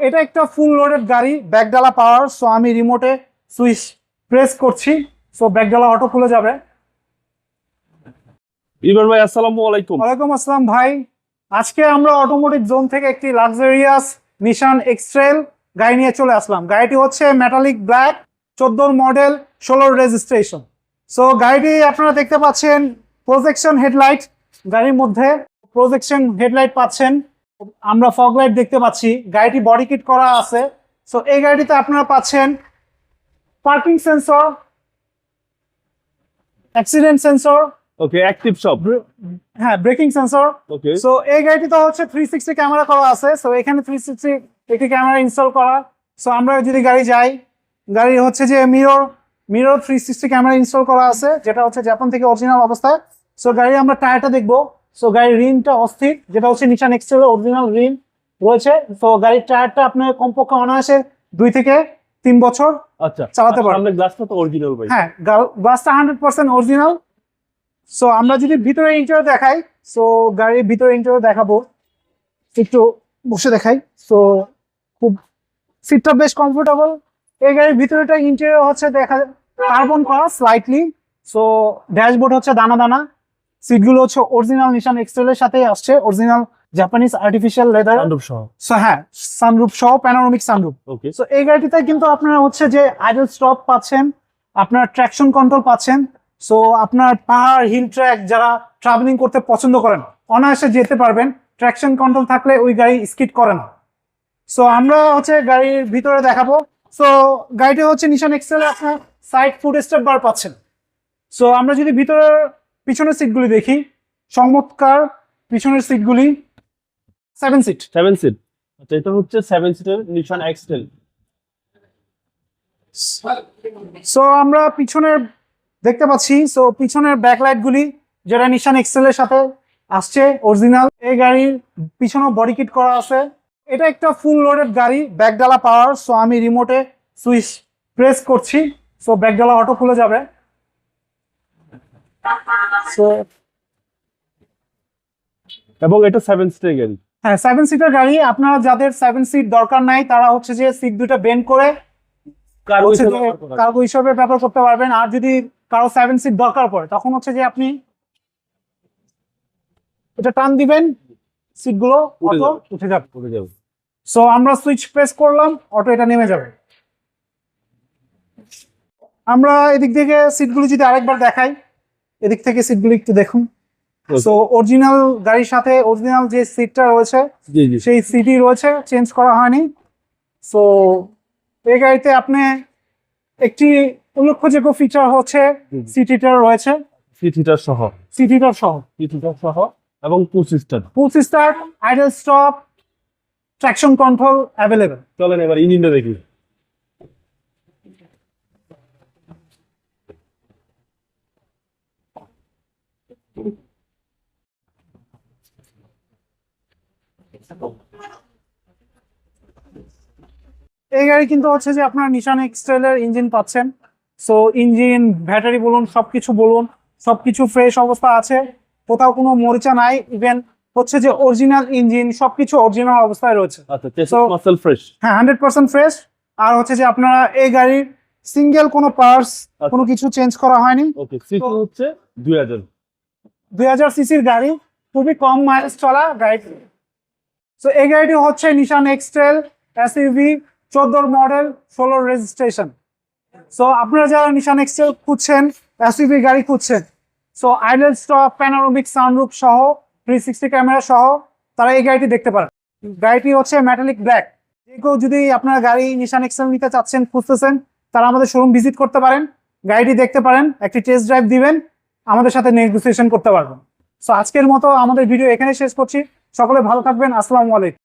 এটা একটা full loaded গাড়ি, ব্যাকডালা পাওয়ার। সো আমি রিমোটে সুইচ প্রেস করছি, সো ব্যাকডালা অটো খুলে যাবে। ইমরান ভাই, আসসালামু আলাইকুম। ওয়ালাইকুম আসসালাম ভাই। আজকে আমরা অটোমোটিভ জোন থেকে একটি লাক্সারিয়াস নিশান এক্সট্রেল গাড়ি নিয়ে চলে আসলাম। গাড়িটি হচ্ছে metallic black, 14 model, 16 registration. So গাড়িটি আপনারা দেখতে পাচ্ছেন প্রজেকশন হেডলাইট, গাড়ির মধ্যে প্রজেকশন হেডলাইট পাচ্ছেন। আমরা ফগ লাইট দেখতে পাচ্ছি, গাড়িটি বডি কিট করা আছে। সো এই গাড়িটিতে আপনারা পাচ্ছেন পার্কিং সেন্সর, অ্যাক্সিডেন্ট সেন্সর, ওকে, অ্যাক্টিভ সব। হ্যাঁ, ব্রেকিং সেন্সর। ওকে, সো এই গাড়িটিতে হচ্ছে 360 ক্যামেরা করা আছে। সো এখানে 360 একটি ক্যামেরা ইনস্টল করা। সো আমরা যদি গাড়ি যাই, গাড়ি হচ্ছে যে মিরর 360 ক্যামেরা ইনস্টল করা আছে, যেটা হচ্ছে জাপান থেকে অরিজিনাল অবস্থায়। সো গাড়ি আমরা টায়ারটা দেখবো। সো গাড়ির রিমটা অস্থির, যেটা হচ্ছে নিশান এক্সট্রেলের অরিজিনাল রিম রয়েছে। তো গাড়ির টায়ারটা আপনার কমপক্ষে অনায়াসে 2 থেকে 3 বছর আচ্ছা, চালাতে পারেন। সামনে গ্লাসটা তো অরিজিনাল ভাই। হ্যাঁ, গ্লাসটা 100% অরিজিনাল। সো আমরা যদি ভিতরে ইন্টেরিয়র দেখাই, সো গাড়ির ভিতরে ইন্টেরিয়র দেখাবো, একটু বসে দেখাই। সো খুব সিটটা বেশ কমফোর্টেবল। এই গাড়ির ভিতরেটা ইন্টেরিয়র হচ্ছে দেখা কার্বন করা স্লাইটলি। সো ড্যাশবোর্ড হচ্ছে দানা দানা। সিটগুলো হচ্ছে অরিজিনাল নিশান এক্সট্রেলের সাথে আসছে, original Japanese artificial leather. So হ্যাঁ, সানরুফ সহ, প্যানোরামিক সানরুফ। ওকে, সো এই গাড়িটিতে কিন্তু আপনারা হচ্ছে যে আইডল স্টপ পাচ্ছেন, আপনার ট্র্যাকশন কন্ট্রোল পাচ্ছেন। সো আপনার পাহাড়, হিল ট্র্যাক যারা ট্রাভেলিং করতে পছন্দ করেন, অনায়াসে যেতে পারবেন। ট্র্যাকশন কন্ট্রোল থাকলে ওই গাড়ি স্কিড করে না। সো আমরা হচ্ছে গাড়ির ভিতরে দেখাবো। সো গাড়িটি হচ্ছে নিশান এক্সেলে আপনার সাইড ফুট স্টেপ বার পাচ্ছেন। সো আমরা যদি ভিতরের পিছনের সিটগুলি দেখি, চমৎকার পিছনের সিটগুলি 7 সিট। 7 সিট। আচ্ছা, এটা হচ্ছে 7 সিটের নিশান এক্সটেল। সো আমরা পিছনের দেখতে পাচ্ছি, সো পিছনের ব্যাকলাইট গুলি যেটা নিশান এক্সেলের সাথে আসছে অরিজিনাল। এই গাড়ির পিছনেও বডি কিট করা আছে। এটা একটা ফুল লোডেড গাড়ি, ব্যাকডালা পাওয়ার। সো আমি রিমোটে সুইচ প্রেস করছি, সো ব্যাকডালা অটো খুলে যাবে। সো এবং এটা 7 সিটের গাড়ি। হ্যাঁ, 7 সিটার গাড়ি। আপনারা যাদের 7 সিট দরকার নাই, তারা হচ্ছে যে সিট দুটো বেন্ড করে কার্গো হিসেবে ব্যবহার করতে পারবেন। আর যদি কারো 7 সিট দরকার পড়ে, তখন হচ্ছে যে আপনি এটা টান দিবেন, সিটগুলো অটো উঠে যাবে। সো আমরা সুইচ প্রেস করলাম, অটো এটা নেমে যাবে। আমরা এদিক থেকে সিটগুলো যদি আরেকবার দেখাই, এদিক থেকে সিটগুলো একটু দেখুন। সো অরিজিনাল গাড়ির সাথে অরিজিনাল যে সিটটা রয়েছে, সেই সিটই রয়েছে, চেঞ্জ করা হয়নি। সো এই গাড়িতে আপনি একটি উল্লেখযোগ্য ফিচার হচ্ছে সিট হিটার রয়েছে, সিট হিটার সহ এবং push start, idle stop, traction control available. চলেন এবার ইঞ্জিনটা দেখি। এই গাড়ি কিন্তু হচ্ছে যে আপনার নিশান এক্সট্রেলের ইঞ্জিন পাচ্ছেন। সো ইঞ্জিন, ব্যাটারি বলুন, সবকিছু ফ্রেশ অবস্থা আছে, কোথাও কোনো মরিচা নাই। ইভেন হচ্ছে যে অরিজিনাল ইঞ্জিন, সবকিছু অরিজিনাল অবস্থায় রয়েছে। আচ্ছা, চেসিস মাসল ফ্রেশ। হ্যাঁ, 100% ফ্রেশ। আর হচ্ছে যে আপনারা এই গাড়ির সিঙ্গেল কোনো পার্টস, কোনো কিছু চেঞ্জ করা হয়নি। ওকে, সিসি হচ্ছে 2000 সিসির গাড়ি, খুবই কম মাইলেজ চলা গাড়ি। সো এই গাড়িটি হচ্ছে Nissan X-Trail SUV, 14 model, 16 registration. So আপনারা যারা নিশান এক্সট্রেল খুঁজছেন, এসইউভি গাড়ি খুঁজছেন, so idle stop, panoramic sunroof সহ, 360 ক্যামেরা সহ, তারা এই গাড়িটি দেখতে পারেন। গাড়িটি হচ্ছে মেটালিক ব্ল্যাক। যে কেউ যদি আপনারা গাড়ি নিশান এক্সট্রেল নিতে চাচ্ছেন, খুঁজতেছেন, তারা আমাদের শোরুম ভিজিট করতে পারেন, গাড়িটি দেখতে পারেন, একটি টেস্ট ড্রাইভ দিবেন, আমাদের সাথে নেগোসিয়েশন করতে পারবেন। সো আজকের মতো আমাদের ভিডিও এখানে শেষ করছি। সকলে ভালো থাকবেন। আসসালামু আলাইকুম।